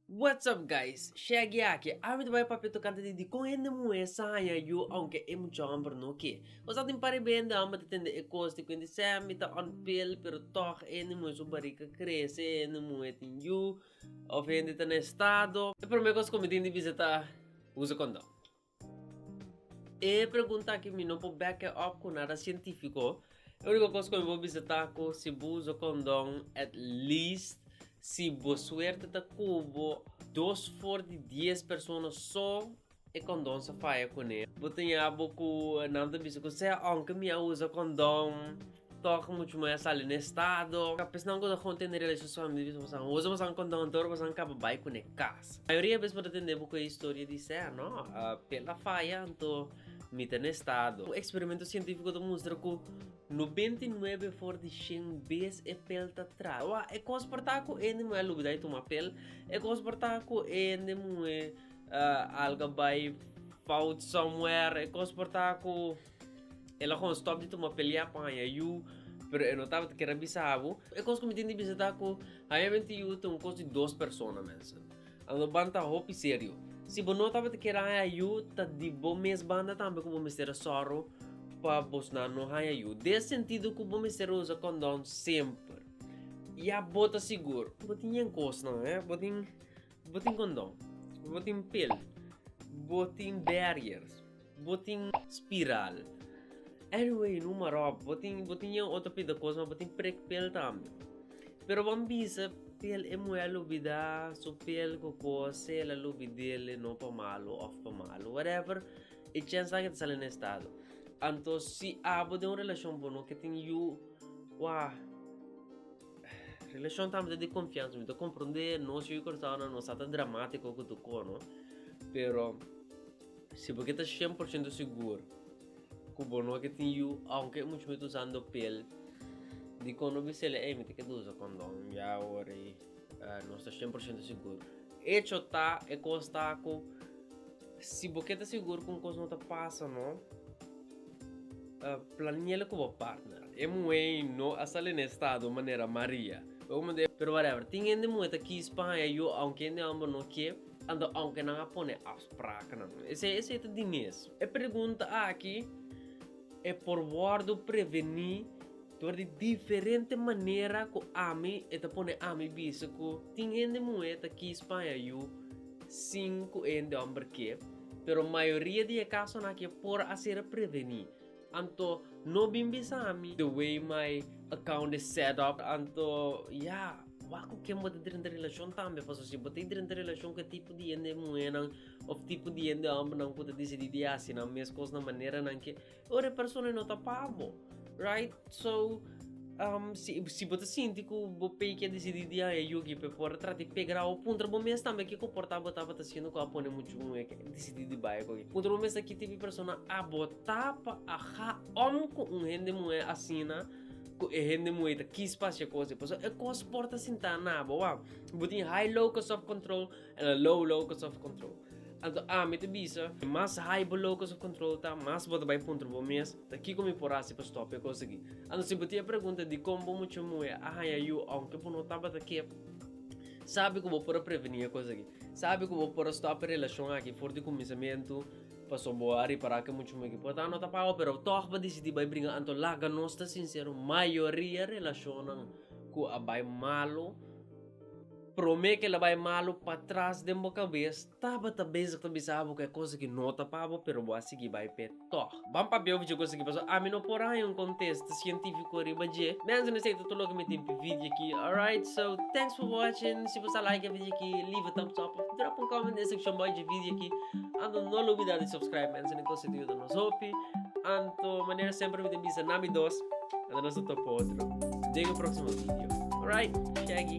What's up guys? Shaggy aqui. Abre vai papel tocante de com ainda moe saia you aunque é muito amor no que. Os atin pare bem da ama tende e coste quindi sempre tá on pill pero toch ainda moe so barica cresce ainda moe tin you ofende tá no estado. E por me cos como tin de visitar usa condão. E pergunta que me não pode back up com nada científico. A única coisa que eu vou visitar é se usa condão at least se boa suerte da cubo 2 for de 10 pessoas só e condão se faz com ele. Botem a boca não da bisa que se aunque me usa condão toca muito mais ali no estado. A pessoa não gosta de ter relação com ele, você usa um condão todo, você acaba vai com ele casa. A maioria das pessoas entender porque a história de ser, não, pela faia, então me tem estado. O experimento científico demonstra que 99 for de 100 vezes é pele atrás. É coisa para estar com ele não é lubida e tomar pele. É coisa para estar com ele não é algo vai found somewhere. É coisa para estar com ela com stop de tomar pele apanha you. Pero eu notava que era bizarro. É coisa que me tinha visitar com aí eu tenho um custo de 2 pessoas mesmo. Ando banta roupa sério. Se você notava que era eu tá de bom mês banda também como mistério sorro para buscar no raio. Desse sentido que o mistério usa condão sempre. E a bota seguro. Botinha em costa, não é? Botinha condão. Botinha pele. Botinha barriers. Botinha espiral. Anyway, número, botinha outra pida coisa, mas botinha pele também. Pero vamos bisa pele é muito lubida, so pele coco, se ela lubidele não para malo, off para malo, whatever. E chance que sale no estado. Então se abo de uma relação boa que tem you, relação também de confiança, me to compreender, não se eu cortar não está dramático que tu cono, pero se porque tá 100% seguro, que bom que tem you, aunque muito usando pele di quando vi se le emite che usa condom ya ora non sto 100% sicuro e ciò sta e costa co si boqueta sicuro con cosa non ta passa no planiele con partner e muei no asale ne stato maniera Maria come de pero whatever tingende mueta ki Spagna io anche ne amo no che ando anche non pone afspraken no esse te dinheiro e pergunta aqui é por guardo prevenir de diferente maneira que ami e te pone ami bisa que tinha moeda aqui em Espanha eu 5 ende homem que pero maioria de casos na que por a ser prevenir anto no bim bisa ami the way my account is set up anto waku que mo dentro da relação também faço se botar dentro da relação que tipo de ende moeda ou tipo de ende homem não pode decidir assim na mesma coisa na maneira na que ora pessoa não tá pago. Right? So, se você sente que o bopei que decidi de aí eu que por tratar de pegar o ponto bom mês também que comportava estava sendo com a pone muito é que decidi de baixo aqui. Ponto bom mês aqui teve pessoa a botar para com rende moeda assim na com rende moeda que espaço coisa pessoa é coisa porta sentar na boa. Botin high locus of control and low locus of control. Então, me te bisa, mais high locus of control tá, mais bota vai ponto bom mês, daqui como por assim para stop eu consegui. Então, se você a pergunta de como muito moe, eu aunque por não tava daqui, sabe como por prevenir a coisa aqui, sabe como por stop a relação aqui, for de começamento, passou boa e para que muito moe que porta não tá para pero toh para decidir vai brigar, então larga nós tá sincero, maioria relacionam com a vai malo. Promete que ela vai malo para trás de uma cabeça, tava basic também sabe que é coisa que não tá para pero boa seguir vai petor. Vamos para ver o vídeo coisa que passou. A mim não por aí um contexto científico ribaje. Mas não sei tudo logo me tem vídeo aqui. Alright, so thanks for watching. Se você like o vídeo aqui, leave a thumbs up, drop um comment na section boy de vídeo aqui. Ando não olvidar de subscribe, mas não consigo de nos hope. Anto maneira sempre me tem bisa nami dos. Ando nós outro outro. Até o próximo vídeo. Alright, Shaggy.